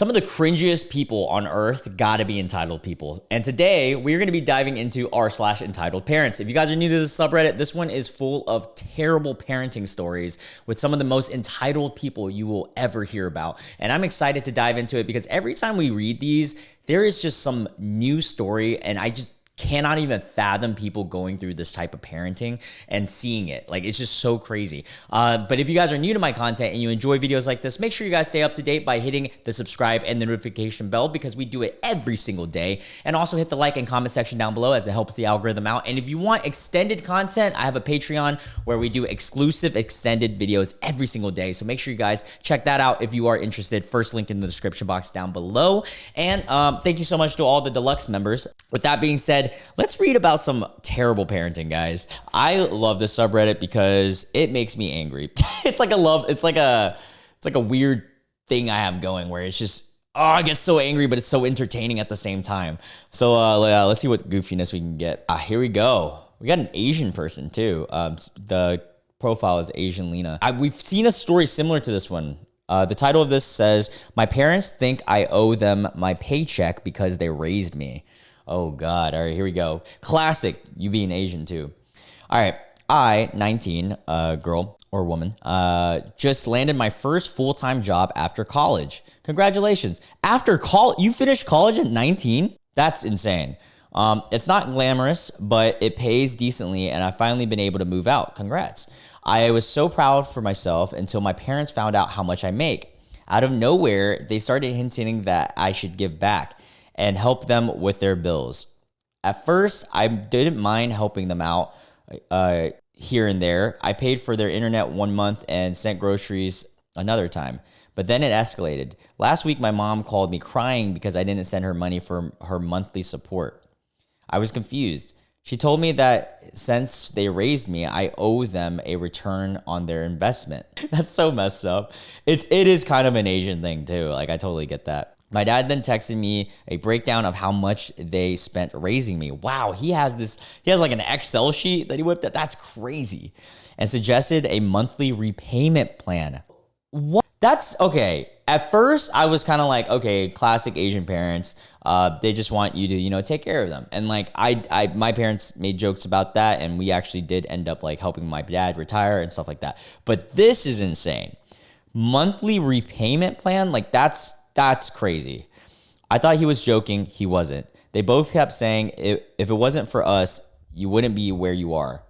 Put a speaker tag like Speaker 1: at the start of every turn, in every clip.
Speaker 1: Some of the cringiest people on earth gotta be entitled people. And today we're gonna be diving into r/entitled parents. If you guys are new to this subreddit, this one is full of terrible parenting stories with some of the most entitled people you will ever hear about. And I'm excited to dive into it because every time we read these, there is just some new story, and I just cannot even fathom people going through this type of parenting and seeing it. Like, it's just so crazy. But if you guys are new to my content and you enjoy videos like this, make sure you guys stay up to date by hitting the subscribe and the notification bell because we do it every single day. And also hit the like and comment section down below as it helps the algorithm out. And if you want extended content, I have a Patreon where we do exclusive extended videos every single day. So make sure you guys check that out if you are interested. First link in the description box down below. And thank you so much to all the deluxe members. With that being said, let's read about some terrible parenting, guys. I love this subreddit because it makes me angry. It's like a weird thing I have going where it's just, I get so angry, but it's so entertaining at the same time. So let's see what goofiness we can get. Here we go. We got an Asian person too. The profile is Asian Lena. We've seen a story similar to this one. The title of this says, "My parents think I owe them my paycheck because they raised me." Oh God. All right, here we go. Classic, you being Asian too. All right, I, 19, girl or woman, just landed my first full-time job after college. Congratulations. After college, you finished college at 19? That's insane. It's not glamorous, but it pays decently, and I've finally been able to move out. Congrats. I was so proud for myself until my parents found out how much I make. Out of nowhere, they started hinting that I should give back and help them with their bills. At first, I didn't mind helping them out here and there. I paid for their internet one month and sent groceries another time. But then it escalated. Last week, my mom called me crying because I didn't send her money for her monthly support. I was confused. She told me that since they raised me, I owe them a return on their investment. That's so messed up. It is kind of an Asian thing too. Like, I totally get that. My dad then texted me a breakdown of how much they spent raising me. Wow, he has like an Excel sheet that he whipped up. That's crazy. And suggested a monthly repayment plan. What? That's okay. At first, I was kind of like, okay, classic Asian parents. They just want you to, take care of them. And like, my parents made jokes about that, and we actually did end up like helping my dad retire and stuff like that. But this is insane. Monthly repayment plan, like that's crazy. I thought he was joking. He wasn't. They both kept saying, if it wasn't for us, you wouldn't be where you are.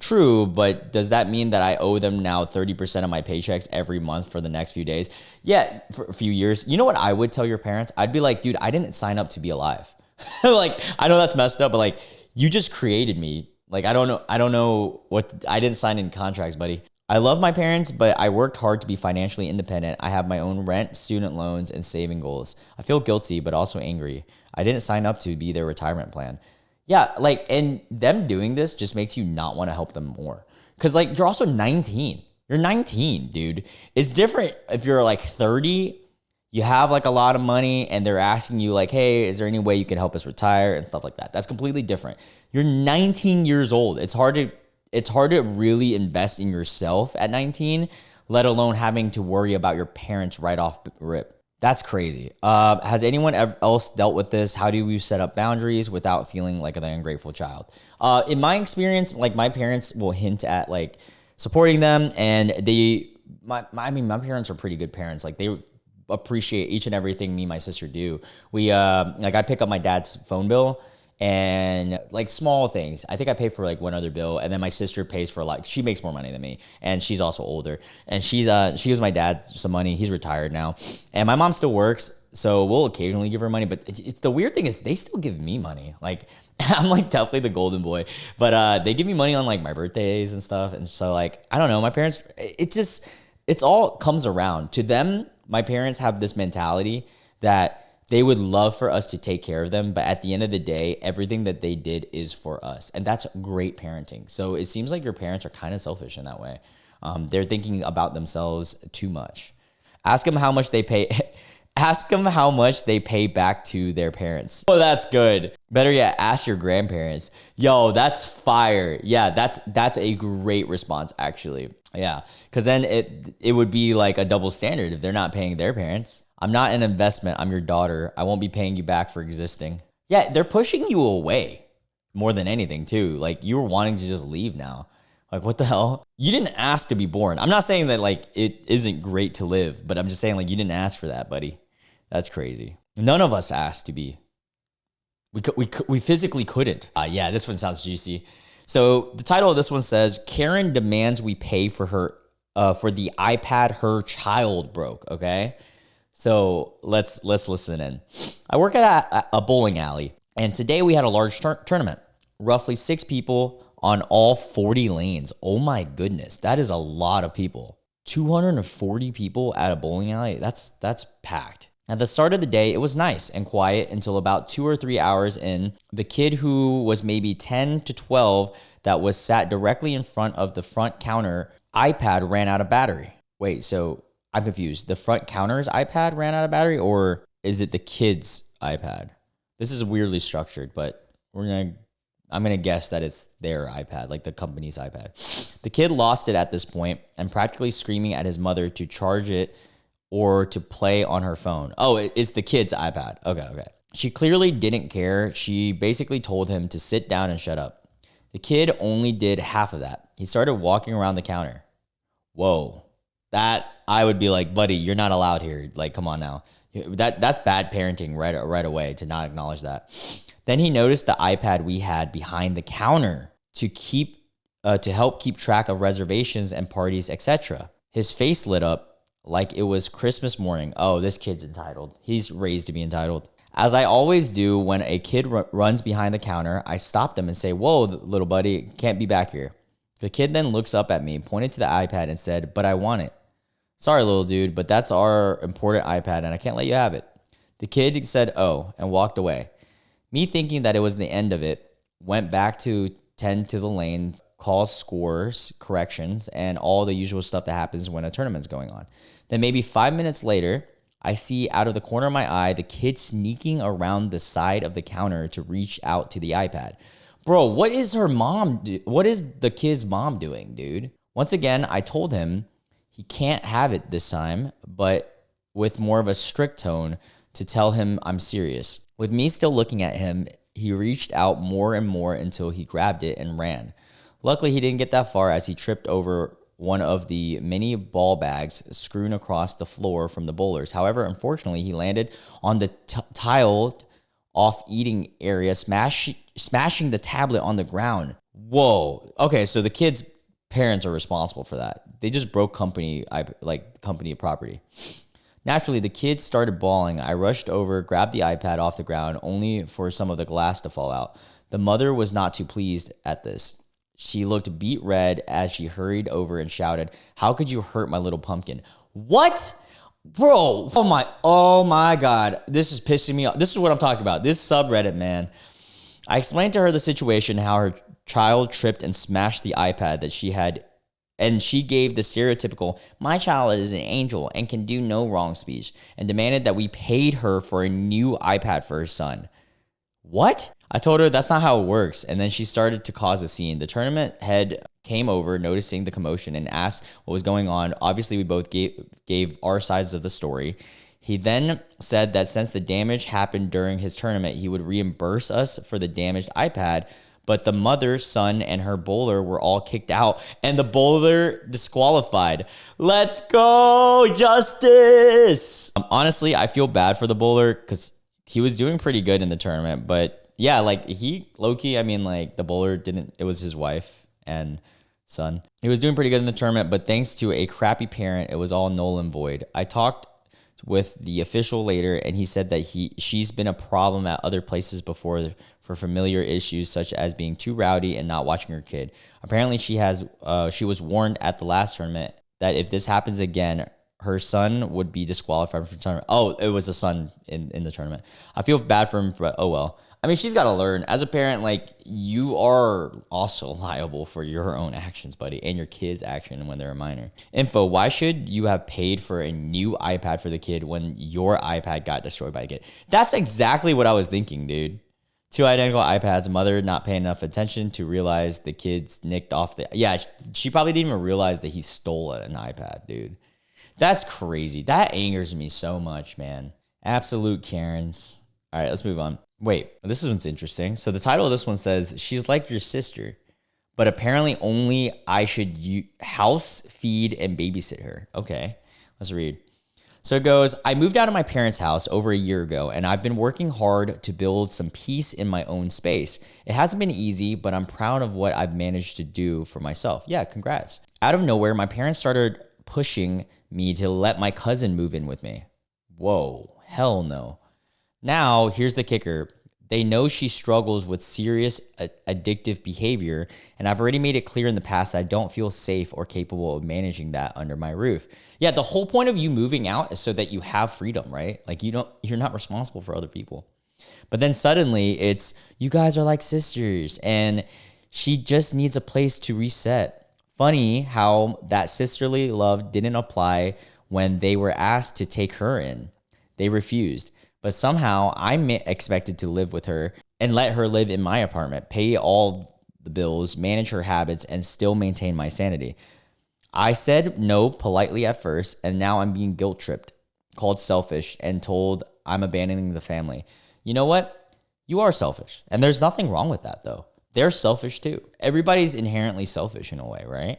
Speaker 1: True, but does that mean that I owe them now 30% of my paychecks every month for the next few days? Yeah, for a few years. You know what I would tell your parents? I'd be like, dude, I didn't sign up to be alive. Like, I know that's messed up, but like, you just created me. Like, I don't know what, I didn't sign in contracts, buddy. I love my parents, but I worked hard to be financially independent. I have my own rent, student loans, and saving goals. I feel guilty, but also angry. I didn't sign up to be their retirement plan. Yeah, like, and them doing this just makes you not want to help them more. Because, like, you're also 19. You're 19, dude. It's different if you're, like, 30, you have, like, a lot of money, and they're asking you, like, hey, is there any way you can help us retire and stuff like that. That's completely different. You're 19 years old. It's hard to really invest in yourself at 19, let alone having to worry about your parents right off rip. That's crazy. Has anyone else dealt with this? How do we set up boundaries without feeling like an ungrateful child? In my experience, like, my parents will hint at like supporting them, and my parents are pretty good parents. Like, they appreciate each and everything me and my sister do. We I pick up my dad's phone bill. And like small things. I think I pay for like one other bill, and then my sister pays for like, she makes more money than me, and she's also older, and she gives my dad some money. He's retired now, and my mom still works, so we'll occasionally give her money. But it's the weird thing is they still give me money. Like, I'm like definitely the golden boy, but they give me money on like my birthdays and stuff. And so like, I don't know, my parents, it's all comes around to them. My parents have this mentality that they would love for us to take care of them, but at the end of the day, everything that they did is for us. And that's great parenting. So it seems like your parents are kind of selfish in that way. They're thinking about themselves too much. Ask them how much they pay. Ask them how much they pay back to their parents. Oh, that's good. Better yet, ask your grandparents. Yo, that's fire. Yeah, that's a great response, actually. Yeah, because then it would be like a double standard if they're not paying their parents. I'm not an investment. I'm your daughter. I won't be paying you back for existing. Yeah, they're pushing you away more than anything too. Like you were wanting to just leave now. Like what the hell? You didn't ask to be born. I'm not saying that like it isn't great to live, but I'm just saying like you didn't ask for that, buddy. That's crazy. None of us asked to be. We physically couldn't. Yeah, this one sounds juicy. So the title of this one says Karen demands we pay for her for the iPad her child broke. Okay, so let's listen in. I work at a bowling alley, and today we had a large tournament. Roughly 6 people on all 40 lanes. Oh my goodness, that is a lot of people. 240 people at a bowling alley. That's packed. At the start of the day, it was nice and quiet until about 2 or 3 hours in. The kid who was maybe 10 to 12 that was sat directly in front of the front counter iPad ran out of battery. Wait, so I'm confused. The front counter's iPad ran out of battery, or is it the kid's iPad? This is weirdly structured, but I'm gonna guess that it's their iPad, like the company's iPad. The kid lost it at this point and practically screaming at his mother to charge it or to play on her phone. Oh, it's the kid's iPad. Okay. She clearly didn't care. She basically told him to sit down and shut up. The kid only did half of that. He started walking around the counter. Whoa. That, I would be like, buddy, you're not allowed here. Like, come on now. That's bad parenting right away to not acknowledge that. Then he noticed the iPad we had behind the counter to help keep track of reservations and parties, etc. His face lit up like it was Christmas morning. Oh, this kid's entitled. He's raised to be entitled. As I always do when a kid runs behind the counter, I stop them and say, whoa, little buddy, can't be back here. The kid then looks up at me, pointed to the iPad and said, but I want it. Sorry, little dude, but that's our important iPad and I can't let you have it. The kid said, oh, and walked away. Me thinking that it was the end of it, went back to tend to the lane, call scores, corrections, and all the usual stuff that happens when a tournament's going on. Then maybe 5 minutes later, I see out of the corner of my eye the kid sneaking around the side of the counter to reach out to the iPad. Bro, what is the kid's mom doing, dude? Once again, I told him he can't have it this time, but with more of a strict tone to tell him I'm serious. With me still looking at him, he reached out more and more until he grabbed it and ran. Luckily, he didn't get that far as he tripped over one of the mini ball bags strewn across the floor from the bowlers. However, unfortunately, he landed on the tiled off eating area, smashing the tablet on the ground. Whoa. Okay, so the kid's parents are responsible for that. They just broke company property. Naturally, the kid started bawling. I rushed over, grabbed the iPad off the ground, only for some of the glass to fall out. The mother was not too pleased at this. She looked beet red as she hurried over and shouted, how could you hurt my little pumpkin? What? Bro, oh my God. This is pissing me off. This is what I'm talking about. This subreddit, man. I explained to her the situation, how her child tripped and smashed the iPad that she had, and she gave the stereotypical, my child is an angel and can do no wrong speech, and demanded that we paid her for a new iPad for her son. What? I told her that's not how it works, and then she started to cause a scene. The tournament head came over, noticing the commotion, and asked what was going on. Obviously, we both gave our sides of the story. He then said that since the damage happened during his tournament, he would reimburse us for the damaged iPad, but the mother, son, and her bowler were all kicked out, and the bowler disqualified. Let's go, justice! Honestly, I feel bad for the bowler because he was doing pretty good in the tournament, but yeah, like he low-key, I mean, like the bowler didn't, it was his wife and son. He was doing pretty good in the tournament, but thanks to a crappy parent, it was all null and void. I talked with the official later, and he said that she's been a problem at other places before for familiar issues such as being too rowdy and not watching her kid. Apparently, she was warned at the last tournament that if this happens again, her son would be disqualified from the tournament. Oh, it was a son in the tournament. I feel bad for him, but oh well. I mean, she's got to learn. As a parent, like, you are also liable for your own actions, buddy, and your kid's action when they're a minor. Info, why should you have paid for a new iPad for the kid when your iPad got destroyed by a kid? That's exactly what I was thinking, dude. 2 identical iPads, mother not paying enough attention to realize the kids nicked off the... Yeah, she probably didn't even realize that he stole an iPad, dude. That's crazy. That angers me so much, man. Absolute Karens. All right, let's move on. Wait, this one's interesting. So the title of this one says, she's like your sister, but apparently only I should house, feed, and babysit her. Okay, let's read. So it goes, I moved out of my parents' house over a year ago, and I've been working hard to build some peace in my own space. It hasn't been easy, but I'm proud of what I've managed to do for myself. Yeah, congrats. Out of nowhere, my parents started pushing me to let my cousin move in with me. Whoa, hell no. Now, here's the kicker. They know she struggles with serious addictive behavior, and I've already made it clear in the past that I don't feel safe or capable of managing that under my roof. Yeah, the whole point of you moving out is so that you have freedom, right? Like you're not responsible for other people. But then suddenly it's, you guys are like sisters, and she just needs a place to reset. Funny how that sisterly love didn't apply when they were asked to take her in. They refused. But somehow I'm expected to live with her and let her live in my apartment, pay all the bills, manage her habits, and still maintain my sanity. I said no politely at first, and now I'm being guilt tripped, called selfish, and told I'm abandoning the family. You know what? You are selfish. And there's nothing wrong with that, though. They're selfish, too. Everybody's inherently selfish in a way, right?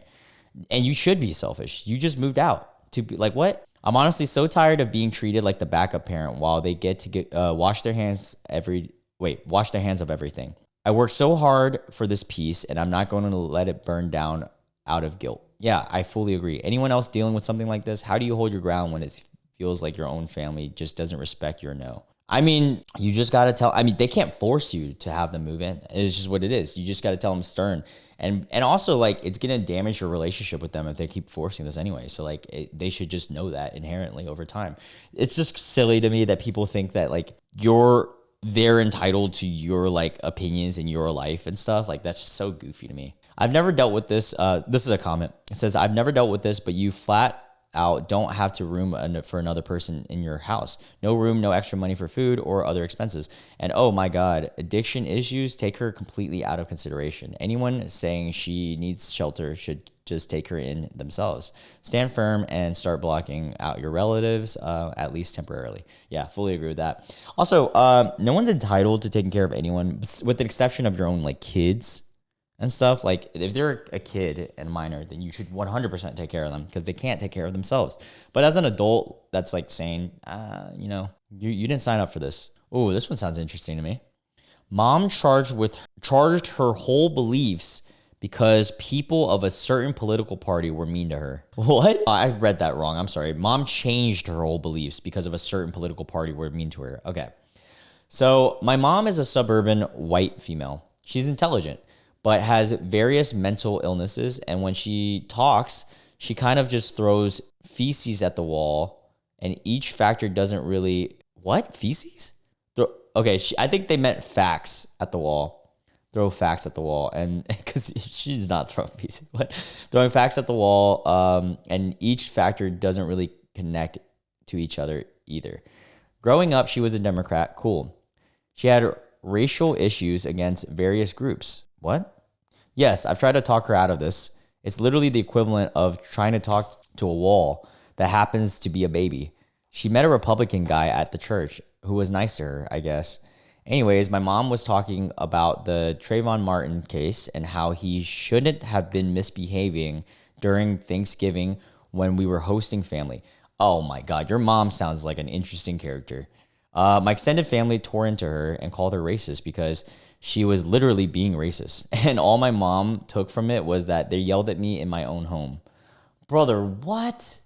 Speaker 1: And you should be selfish. You just moved out to be like, what? I'm honestly so tired of being treated like the backup parent while they get to wash their hands of everything. I worked so hard for this piece, and I'm not going to let it burn down out of guilt. Yeah, I fully agree. Anyone else dealing with something like this, how do you hold your ground when it feels like your own family just doesn't respect your no? I mean, you just got to tell, they can't force you to have them move in. It's just what it is. You just got to tell them stern. And also, like, it's going to damage your relationship with them if they keep forcing this anyway. So, like, they should just know that inherently over time. It's just silly to me that people think that, like, they're entitled to your, like, opinions in your life and stuff. Like, that's just so goofy to me. I've never dealt with this. This is a comment. It says, I've never dealt with this, but you flat out don't have to room for another person in your house. No room, no extra money for food or other expenses. And oh my God, addiction issues take her completely out of consideration. Anyone saying she needs shelter should just take her in themselves. Stand firm and start blocking out your relatives, at least temporarily. Yeah, fully agree with that. Also, no one's entitled to taking care of anyone with the exception of your own like kids and stuff. Like if they're a kid and minor, then you should 100% take care of them because they can't take care of themselves. But as an adult, that's like saying, you didn't sign up for this. Oh, this one sounds interesting to me. Mom charged her whole beliefs because people of a certain political party were mean to her. What? I read that wrong. I'm sorry. Mom changed her whole beliefs because of a certain political party were mean to her. Okay. So my mom is a suburban white female. She's intelligent, but has various mental illnesses. And when she talks, she kind of just throws feces at the wall, and each factor doesn't really... What? Feces? I think they meant facts at the wall. Throw facts at the wall. And because she's not throwing feces, but throwing facts at the wall, and each factor doesn't really connect to each other either. Growing up, she was a Democrat. Cool. She had racial issues against various groups. What? Yes, I've tried to talk her out of this. It's literally the equivalent of trying to talk to a wall that happens to be a baby. She met a Republican guy at the church who was nice to her, I guess. Anyways, my mom was talking about the Trayvon Martin case and how he shouldn't have been misbehaving during Thanksgiving when we were hosting family. Oh my God, your mom sounds like an interesting character. My extended family tore into her and called her racist because she was literally being racist. And all my mom took from it was that they yelled at me in my own home. Brother, what?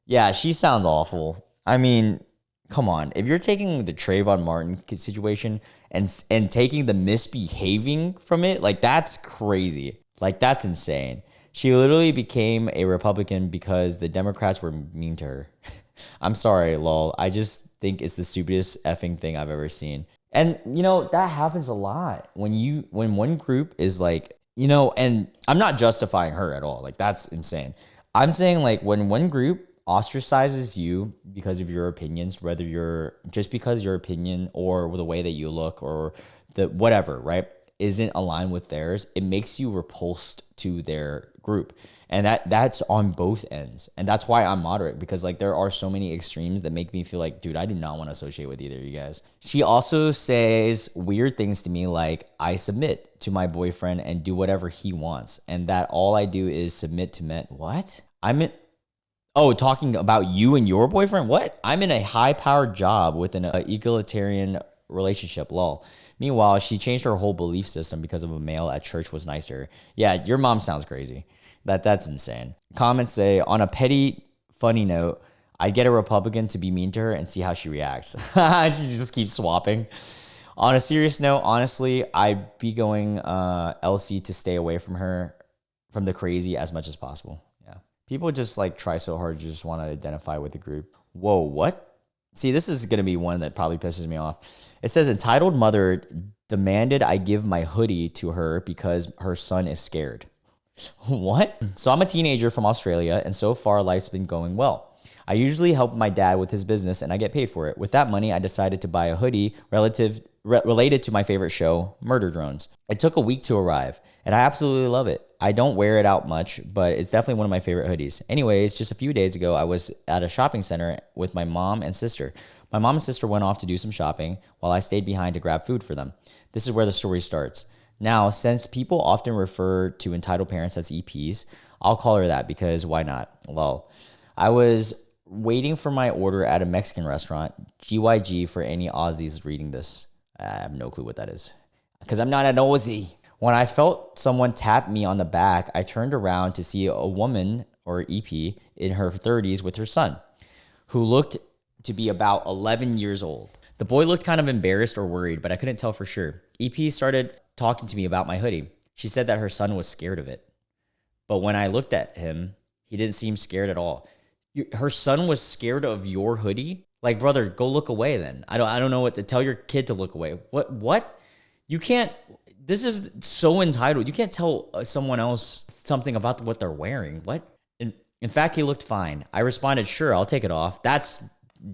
Speaker 1: Yeah, she sounds awful. I mean, come on. If you're taking the Trayvon Martin situation and taking the misbehaving from it, like that's crazy. Like that's insane. She literally became a Republican because the Democrats were mean to her. I'm sorry, lol. I just think it's the stupidest effing thing I've ever seen. And, that happens a lot when one group is like, and I'm not justifying her at all. Like, that's insane. I'm saying, like, when one group ostracizes you because of your opinions, whether just because your opinion or the way that you look or the whatever, right, isn't aligned with theirs, it makes you repulsed to their group. And that's on both ends. And that's why I'm moderate, because like there are so many extremes that make me feel like, dude, I do not want to associate with either of you guys. She also says weird things to me like I submit to my boyfriend and do whatever he wants, and that all I do is submit to men. What? Oh, talking about you and your boyfriend? What? I'm in a high-powered job with an egalitarian relationship, lol. Meanwhile, she changed her whole belief system because of a male at church was nice to her. Yeah, your mom sounds crazy. That's insane. Comments say, on a petty, funny note, I'd get a Republican to be mean to her and see how she reacts. She just keeps swapping. On a serious note, honestly, I'd be going LC to stay away from her, from the crazy as much as possible. Yeah. People just like try so hard to just want to identify with the group. Whoa, what? See, this is going to be one that probably pisses me off. It says, entitled mother demanded I give my hoodie to her because her son is scared. What? So I'm a teenager from Australia, and so far life's been going well. I usually help my dad with his business, and I get paid for it. With that money, I decided to buy a hoodie related to my favorite show, Murder Drones. It took a week to arrive, and I absolutely love it. I don't wear it out much, but it's definitely one of my favorite hoodies. Anyways, just a few days ago, I was at a shopping center with my mom and sister. My mom and sister went off to do some shopping while I stayed behind to grab food for them. This is where the story starts. Now, since people often refer to entitled parents as EPs, I'll call her that because why not? Lol. I was waiting for my order at a Mexican restaurant, GYG for any Aussies reading this. I have no clue what that is because I'm not an Aussie. When I felt someone tap me on the back, I turned around to see a woman, or EP, in her 30s with her son, who looked to be about 11 years old. The boy looked kind of embarrassed or worried, but I couldn't tell for sure. EP started talking to me about my hoodie. She said that her son was scared of it. But when I looked at him, he didn't seem scared at all. Her son was scared of your hoodie? Like, brother, go look away then. I don't know what to tell your kid to look away. What? You can't, this is so entitled. You can't tell someone else something about what they're wearing. What? In fact, he looked fine. I responded, sure, I'll take it off. That's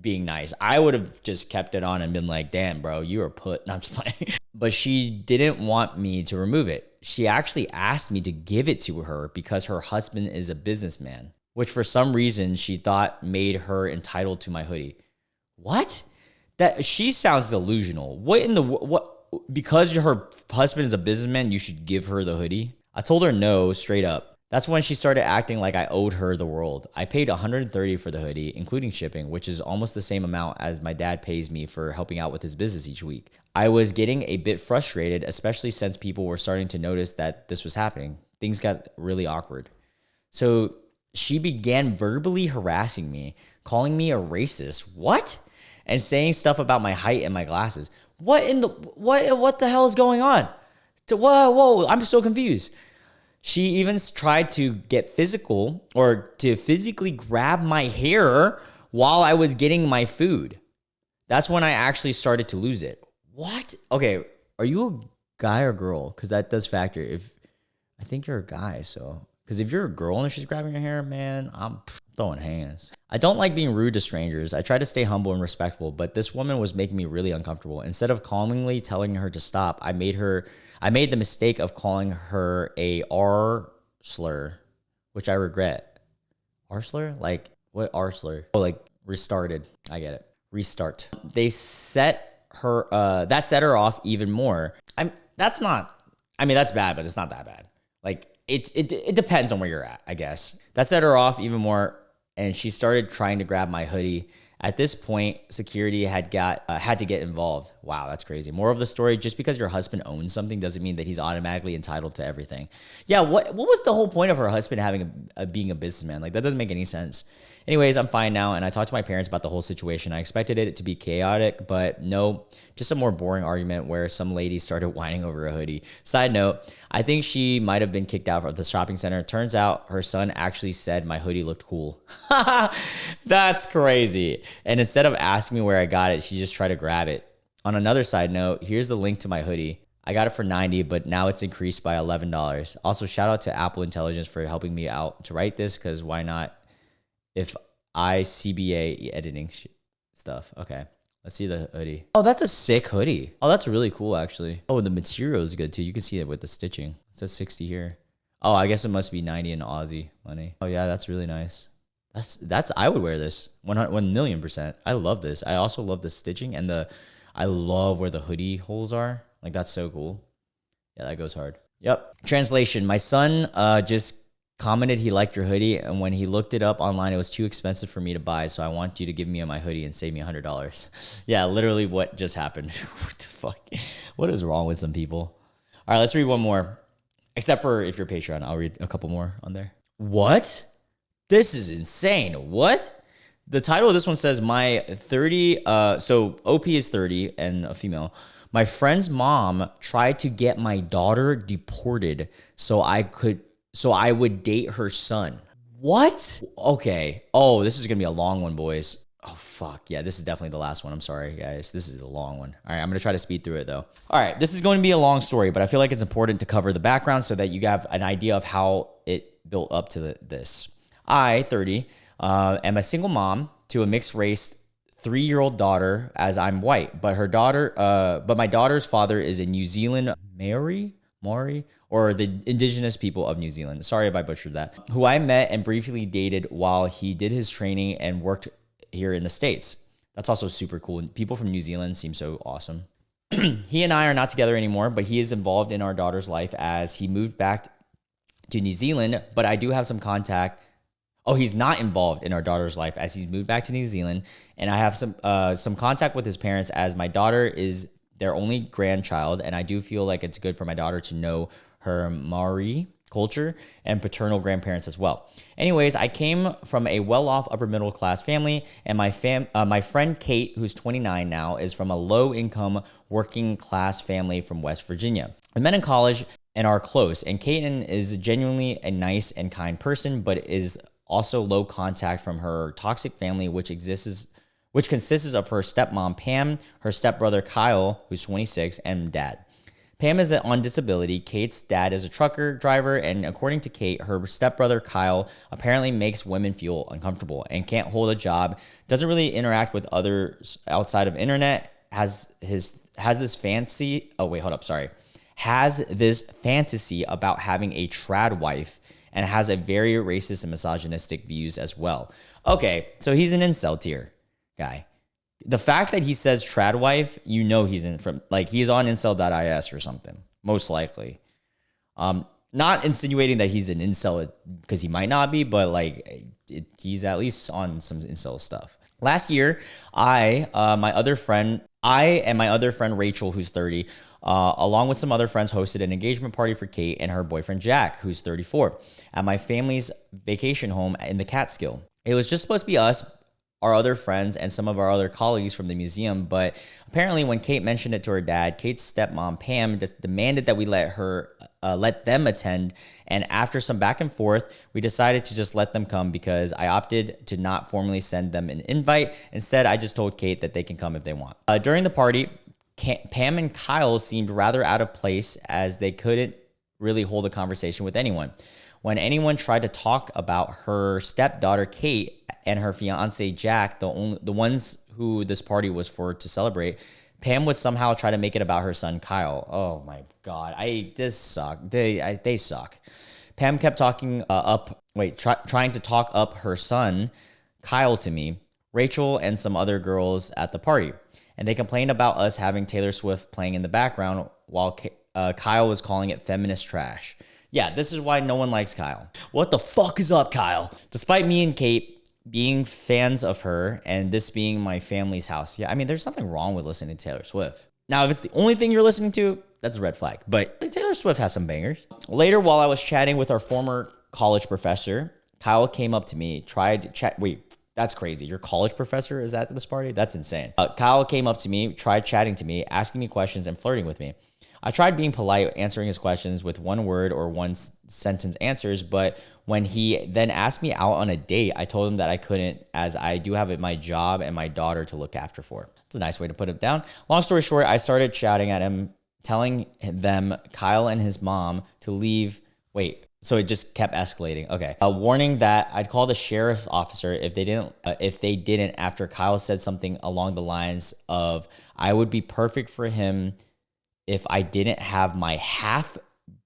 Speaker 1: being nice. I would have just kept it on and been like, damn, bro, you are put. No, I'm just playing. But she didn't want me to remove it. She actually asked me to give it to her because her husband is a businessman, which for some reason she thought made her entitled to my hoodie. What? That she sounds delusional. What? Because her husband is a businessman, you should give her the hoodie? I told her no, straight up. That's when she started acting like I owed her the world. I paid $130 for the hoodie, including shipping, which is almost the same amount as my dad pays me for helping out with his business each week. I was getting a bit frustrated, especially since people were starting to notice that this was happening. Things got really awkward. So she began verbally harassing me, calling me a racist. What? And saying stuff about my height and my glasses. What the hell is going on? Whoa, I'm so confused. She even tried to get physical or to physically grab my hair while I was getting my food. That's when I actually started to lose it. What? Okay, are you a guy or girl? Because that does factor. I think you're a guy, so. Because if you're a girl and she's grabbing your hair, man, I'm throwing hands. I don't like being rude to strangers. I try to stay humble and respectful, but this woman was making me really uncomfortable. Instead of calmly telling her to stop, I made the mistake of calling her a R slur, which I regret. R slur? Like, what R slur? Oh, like restarted. I get it. Restart. That set her off even more. That's bad, but it's not that bad. Like, it depends on where you're at, I guess. That set her off even more, and she started trying to grab my hoodie. At this point, security had to get involved. Wow, that's crazy. More of the story, just because your husband owns something doesn't mean that he's automatically entitled to everything. Yeah, what was the whole point of her husband being a businessman? Like, that doesn't make any sense. Anyways, I'm fine now, and I talked to my parents about the whole situation. I expected it to be chaotic, but no, just a more boring argument where some lady started whining over a hoodie. Side note, I think she might have been kicked out of the shopping center. Turns out her son actually said my hoodie looked cool. That's crazy. And instead of asking me where I got it, she just tried to grab it. On another side note, here's the link to my hoodie. I got it for $90, but now it's increased by $11. Also, shout out to Apple Intelligence for helping me out to write this, because why not? If I CBA editing stuff. Okay, let's see the hoodie. Oh, that's a sick hoodie. Oh, that's really cool, actually. Oh, the material is good, too. You can see it with the stitching. It says 60 here. Oh, I guess it must be 90 in Aussie money. Oh yeah, that's really nice. I would wear this 1,000,000%. I love this. I also love the stitching and I love where the hoodie holes are. Like that's so cool. Yeah, that goes hard. Yep. Translation. My son just commented he liked your hoodie, and when he looked it up online, it was too expensive for me to buy, so I want you to give me my hoodie and save me $100. Yeah, literally what just happened. What the fuck? What is wrong with some people? All right, let's read one more. Except for if you're Patreon, I'll read a couple more on there. What? This is insane. What? The title of this one says my 30, so OP is 30 and a female. My friend's mom tried to get my daughter deported so I would date her son. What? Okay. Oh, this is going to be a long one, boys. Oh, fuck. Yeah, this is definitely the last one. I'm sorry, guys. This is a long one. All right, I'm going to try to speed through it, though. All right, this is going to be a long story, but I feel like it's important to cover the background so that you have an idea of how it built up to this. I, 30, am a single mom to a mixed race 3-year-old daughter, as I'm white, but my daughter's father is a New Zealand Maori, or the indigenous people of New Zealand. Sorry if I butchered that. Who I met and briefly dated while he did his training and worked here in the States. That's also super cool. People from New Zealand seem so awesome. He and I are not together anymore, but he is involved in our daughter's life as he moved back to New Zealand, but I do have some contact. Oh, he's not involved in our daughter's life as he's moved back to New Zealand, and I have some contact with his parents as my daughter is their only grandchild, and I do feel like it's good for my daughter to know her Maori culture and paternal grandparents as well. Anyways, I came from a well-off upper middle class family, and my friend Kate, who's 29 now, is from a low-income working class family from West Virginia. We met in college and are close, and Kaiten is genuinely a nice and kind person, but is also low contact from her toxic family, which consists of her stepmom Pam, her stepbrother Kyle, who's 26, and dad. Pam is on disability. Kate's dad is a trucker driver, and according to Kate, her stepbrother Kyle apparently makes women feel uncomfortable and can't hold a job, doesn't really interact with others outside of internet, has this fantasy about having a trad wife, and has a very racist and misogynistic views as well. Okay, so he's an incel tier guy. The fact that he says trad wife, you know he's he's on incel.is or something, most likely. Not insinuating that he's an incel because he might not be, but he's at least on some incel stuff. Last year, I and my other friend Rachel, who's 30, along with some other friends, hosted an engagement party for Kate and her boyfriend Jack, who's 34, at my family's vacation home in the Catskill. It was just supposed to be us, our other friends, and some of our other colleagues from the museum, but apparently when Kate mentioned it to her dad, Kate's stepmom Pam just demanded that we let them attend, and after some back and forth, we decided to just let them come because I opted to not formally send them an invite. Instead, I just told Kate that they can come if they want. During the party, Pam and Kyle seemed rather out of place as they couldn't really hold a conversation with anyone. When anyone tried to talk about her stepdaughter Kate and her fiance Jack, the ones who this party was for to celebrate, Pam would somehow try to make it about her son Kyle. Oh my God, this suck. They suck. Pam kept trying to talk up her son Kyle to me, Rachel, and some other girls at the party, and they complained about us having Taylor Swift playing in the background while Kyle was calling it feminist trash. Yeah, this is why no one likes Kyle. What the fuck is up, Kyle? Despite me and Kate being fans of her and this being my family's house. Yeah, I mean, there's nothing wrong with listening to Taylor Swift. Now, if it's the only thing you're listening to, that's a red flag. But Taylor Swift has some bangers. Later, while I was chatting with our former college professor, Kyle came up to me, Wait, that's crazy. Your college professor is at this party? That's insane. Kyle came up to me, tried chatting to me, asking me questions and flirting with me. I tried being polite, answering his questions with one word or one sentence answers, but when he then asked me out on a date, I told him that I couldn't, as I do have my job and my daughter to look after for. It's a nice way to put it down. Long story short, I started shouting at him, telling them, Kyle and his mom, to leave. So it just kept escalating. Okay. Warning that I'd call the sheriff's officer if they didn't after Kyle said something along the lines of, I would be perfect for him if I didn't have my half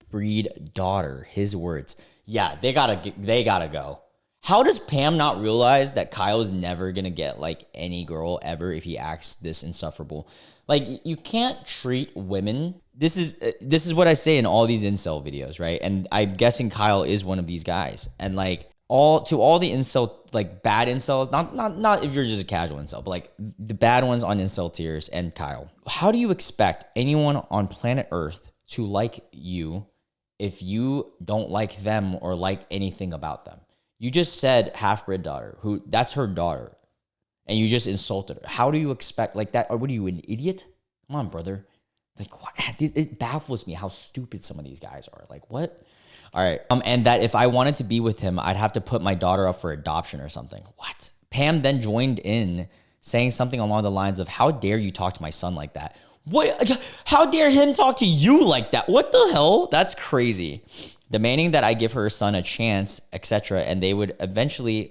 Speaker 1: half-breed daughter. His words. Yeah, they gotta go. How does Pam not realize that Kyle is never gonna get like any girl ever if he acts this insufferable? Like, you can't treat women. This is what I say in all these incel videos, right? And I'm guessing Kyle is one of these guys. And like all the incel, like bad incels, not if you're just a casual incel, but like the bad ones on incel tiers and Kyle. How do you expect anyone on planet Earth to like you if you don't like them or like anything about them? You just said half-bred daughter, who that's her daughter, and you just insulted her. How do you expect like that? Or what are you, an idiot? Come on, brother. Like, what? It baffles me how stupid some of these guys are. Like, what? All right. And that if I wanted to be with him, I'd have to put my daughter up for adoption or something. What? Pam then joined in saying something along the lines of, how dare you talk to my son like that? What? How dare him talk to you like that? What the hell? That's crazy. Demanding that I give her son a chance, etc. And they eventually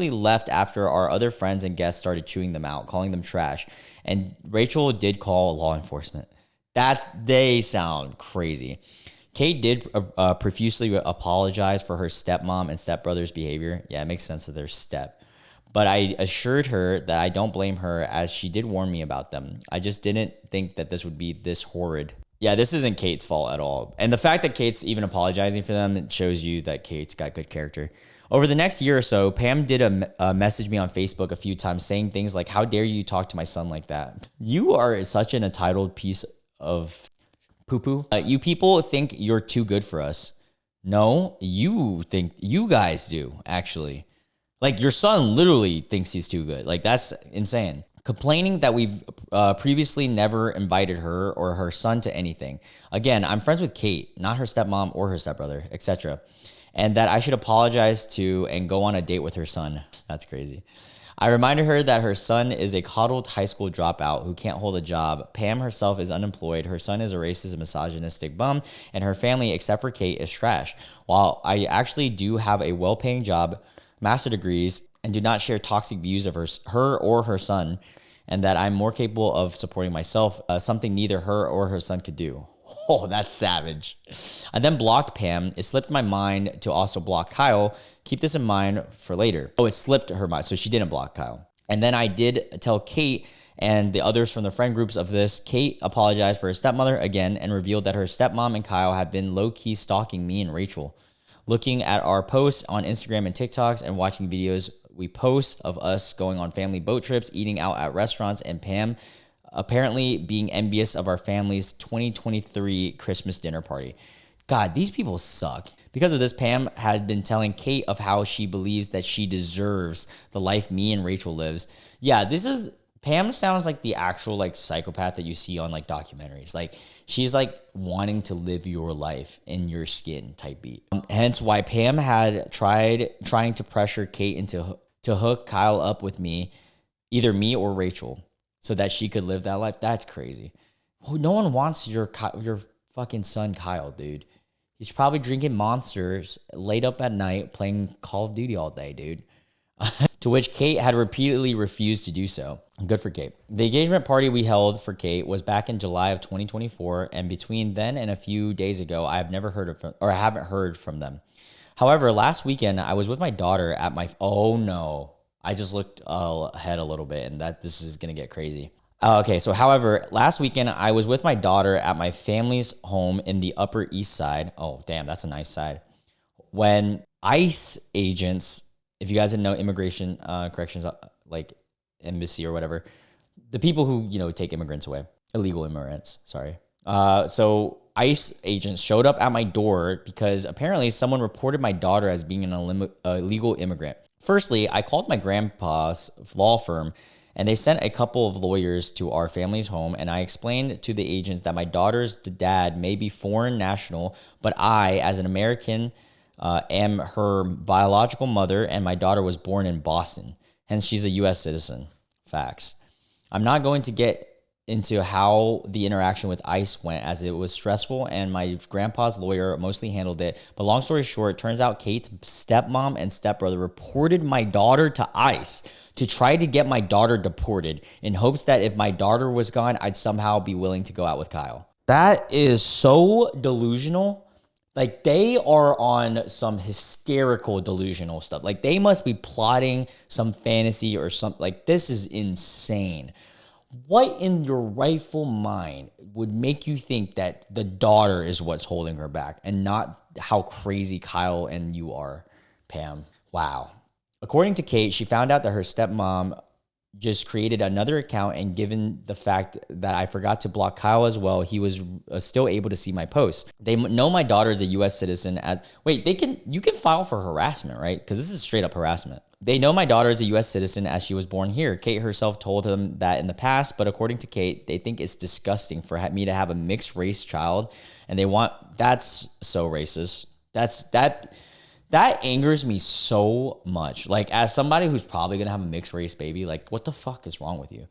Speaker 1: left after our other friends and guests started chewing them out, calling them trash. And Rachel did call law enforcement. They sound crazy. Kate did profusely apologize for her stepmom and stepbrother's behavior. Yeah, it makes sense that they're step. But I assured her that I don't blame her, as she did warn me about them. I just didn't think that this would be this horrid. Yeah, this isn't Kate's fault at all. And the fact that Kate's even apologizing for them, it shows you that Kate's got good character. Over the next year or so, Pam did message me on Facebook a few times saying things like, how dare you talk to my son like that? You are such an entitled piece of poo-poo. You people think you're too good for us. No, you think you guys do, actually. Like, your son literally thinks he's too good. Like, that's insane. Complaining that we've previously never invited her or her son to anything. Again, I'm friends with Kate, not her stepmom or her stepbrother, etc. And that I should apologize to and go on a date with her son. That's crazy. I reminded her that her son is a coddled high school dropout who can't hold a job. Pam herself is unemployed. Her son is a racist and misogynistic bum, and her family, except for Kate, is trash. While I actually do have a well-paying job, master degrees, and do not share toxic views of her or her son, and that I'm more capable of supporting myself, something neither her or her son could do. Oh, that's savage. I then blocked Pam. It slipped my mind to also block Kyle. Keep this in mind for later. Oh, it slipped her mind, so she didn't block Kyle. And then I did tell Kate and the others from the friend groups of this. Kate apologized for her stepmother again and revealed that her stepmom and Kyle have been low-key stalking me and Rachel. Looking at our posts on Instagram and TikToks and watching videos we post of us going on family boat trips, eating out at restaurants, and Pam apparently being envious of our family's 2023 Christmas dinner party. God, these people suck. Because of this, Pam had been telling Kate of how she believes that she deserves the life me and Rachel lives. Yeah, Pam sounds like the actual like psychopath that you see on like documentaries. Like, she's like wanting to live your life in your skin type beat. Hence why Pam had trying to pressure Kate into to hook Kyle up with me, either me or Rachel, so that she could live that life. That's crazy. No one wants your fucking son Kyle, dude. He's probably drinking Monsters, laid up at night, playing Call of Duty all day, dude. To which Kate had repeatedly refused to do so. Good for Kate. The engagement party we held for Kate was back in July of 2024, and between then and a few days ago, I haven't heard from them. However, last weekend, I was with my daughter at my... Oh, no. I just looked ahead a little bit, and this is going to get crazy. Okay, so however, last weekend, I was with my daughter at my family's home in the Upper East Side. Oh, damn, that's a nice side. When ICE agents, if you guys didn't know, immigration corrections, like embassy or whatever, the people who, take immigrants away, illegal immigrants, sorry. So ICE agents showed up at my door because apparently someone reported my daughter as being an illegal immigrant. Firstly, I called my grandpa's law firm, and they sent a couple of lawyers to our family's home, and I explained to the agents that my daughter's dad may be foreign national, but I, as an American, am her biological mother, and my daughter was born in Boston. Hence, she's a U.S. citizen. Facts. I'm not going to get into how the interaction with ICE went, as it was stressful and my grandpa's lawyer mostly handled it. But long story short, it turns out Kate's stepmom and stepbrother reported my daughter to ICE to try to get my daughter deported in hopes that if my daughter was gone, I'd somehow be willing to go out with Kyle. That is so delusional. Like, they are on some hysterical delusional stuff. Like, they must be plotting some fantasy or something. Like, this is insane. What in your rightful mind would make you think that the daughter is what's holding her back and not how crazy Kyle and you are, Pam? Wow. According to Kate, she found out that her stepmom just created another account, and given the fact that I forgot to block Kyle as well, he was still able to see my posts. They know my daughter is a U.S. citizen. You can file for harassment, right? Because this is straight up harassment. They know my daughter is a U.S. citizen as she was born here. Kate herself told them that in the past, but according to Kate, they think it's disgusting for me to have a mixed race child, and that's so racist. That angers me so much. Like, as somebody who's probably going to have a mixed race baby, like, what the fuck is wrong with you?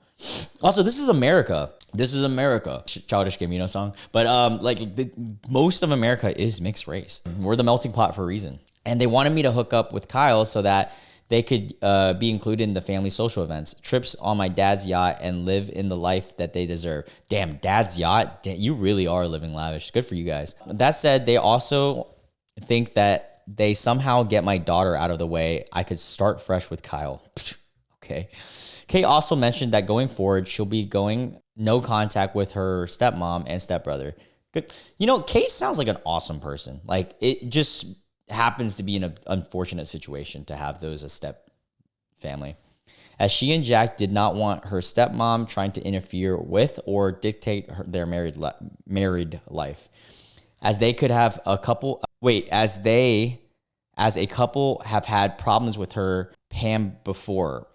Speaker 1: Also, this is America. This is America. Childish Gambino song. But, most of America is mixed race. We're the melting pot for a reason. And they wanted me to hook up with Kyle so that they could be included in the family social events, trips on my dad's yacht, and live in the life that they deserve. Damn, dad's yacht? Damn, you really are living lavish. Good for you guys. That said, they also think that they somehow get my daughter out of the way, I could start fresh with Kyle. Okay. Kate also mentioned that going forward, she'll be going no contact with her stepmom and stepbrother. Good. You know, Kate sounds like an awesome person. Like, it just happens to be an unfortunate situation to have those as step family. As she and Jack did not want her stepmom trying to interfere with or dictate their married life. As they could have a couple, as a couple have had problems with her, Pam, before.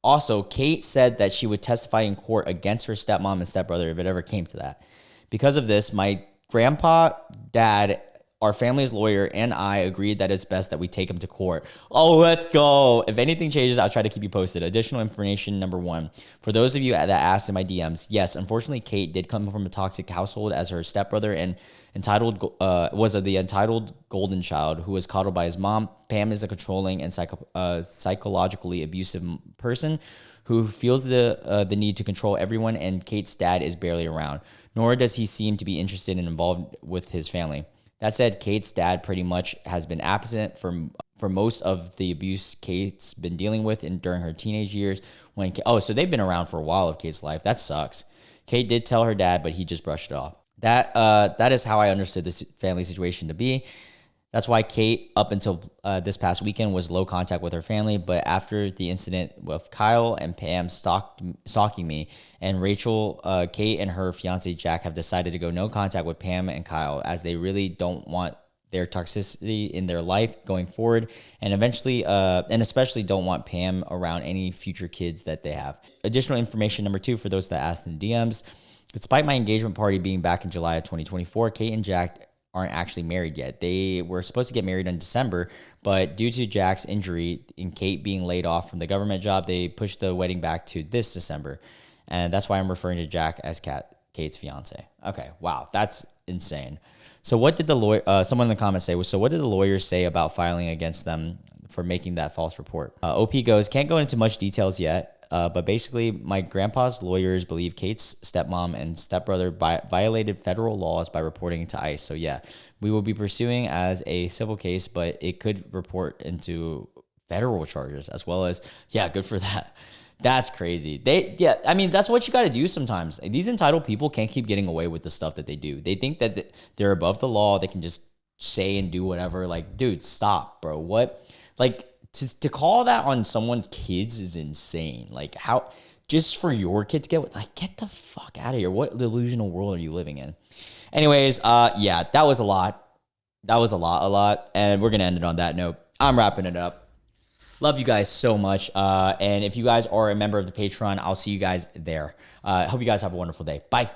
Speaker 1: Also, Kate said that she would testify in court against her stepmom and stepbrother if it ever came to that. Because of this, my grandpa, dad, our family's lawyer, and I agreed that it's best that we take him to court. Oh, let's go. If anything changes, I'll try to keep you posted. Additional information, number 1. For those of you that asked in my DMs, yes, unfortunately, Kate did come from a toxic household, as her stepbrother and was the entitled golden child who was coddled by his mom. Pam is a controlling and psychologically abusive person who feels the need to control everyone, and Kate's dad is barely around, nor does he seem to be interested and involved with his family. That said, Kate's dad pretty much has been absent for most of the abuse Kate's been dealing with during her teenage years. So they've been around for a while of Kate's life. That sucks. Kate did tell her dad, but he just brushed it off. That is how I understood this family situation to be. That's why Kate, up until this past weekend, was low contact with her family. But after the incident with Kyle and Pam stalking me, and Rachel, Kate and her fiance Jack have decided to go no contact with Pam and Kyle, as they really don't want their toxicity in their life going forward, and especially don't want Pam around any future kids that they have. Additional information, number 2, for those that asked in DMs. Despite my engagement party being back in July of 2024, Kate and Jack aren't actually married yet. They were supposed to get married in December, but due to Jack's injury and Kate being laid off from the government job, they pushed the wedding back to this December. And that's why I'm referring to Jack as Kate's fiance. Okay, wow, that's insane. So what did the lawyer, someone in the comments say, so what did the lawyers say about filing against them for making that false report? OP goes, can't go into much details yet. But basically, my grandpa's lawyers believe Kate's stepmom and stepbrother violated federal laws by reporting to ICE. So yeah, we will be pursuing as a civil case, but it could report into federal charges as well as, yeah, good for that. That's crazy. That's what you got to do sometimes. These entitled people can't keep getting away with the stuff that they do. They think that they're above the law. They can just say and do whatever. Like, dude, stop, bro. What? Like, to call that on someone's kids is insane. Like, how, just for your kid to get the fuck out of here. What delusional world are you living in? Anyways, yeah, that was a lot. That was a lot. And we're going to end it on that note. I'm wrapping it up. Love you guys so much. And if you guys are a member of the Patreon, I'll see you guys there. I hope you guys have a wonderful day. Bye.